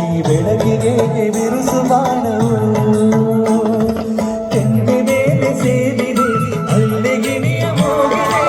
ಈ ಬೆಳಕಿಗೆ ಬಿರುಸು ಬಾಣವು ಕೆಂಪೆ ಮೇಲೆ ಸೇರಿದೆ ಹಳ್ಳಿಗಿಣಿಯ ಮೋಗಿದೆ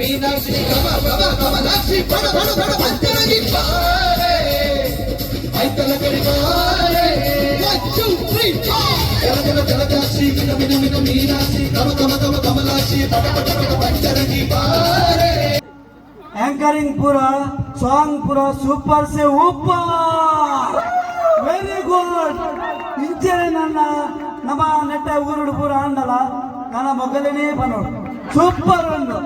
ಮೀನಾಕ್ಷಿ ಕಮಲಾಕ್ಷಿ ಬಡ ಬಡ ಬಡ ಬಂತರಗಿ ಬಾರೆ ಐತಲ ಕರಿ ಬಾರೆ 1 2 3 ಜಲಜಾಕ್ಷಿ ಮೀನಾಕ್ಷಿ ಕಮಲಾಕ್ಷಿ ಬಡ ಬಡ ಬಡ ಬಂತರಗಿ ಬಾರೆ एंकरिंग पूरा सॉन्ग पूरा सुपर से ऊपर वेरी गुड इंचे ನಮ್ಮ ನೆಟ್ಟ ಊರುಡು ಪೂರ ಅಂಡಲ ನನ್ನ ಮೊಗಲನೇ ಬನ್ನೋಡು ಸೂಪರ್ ಒಂದು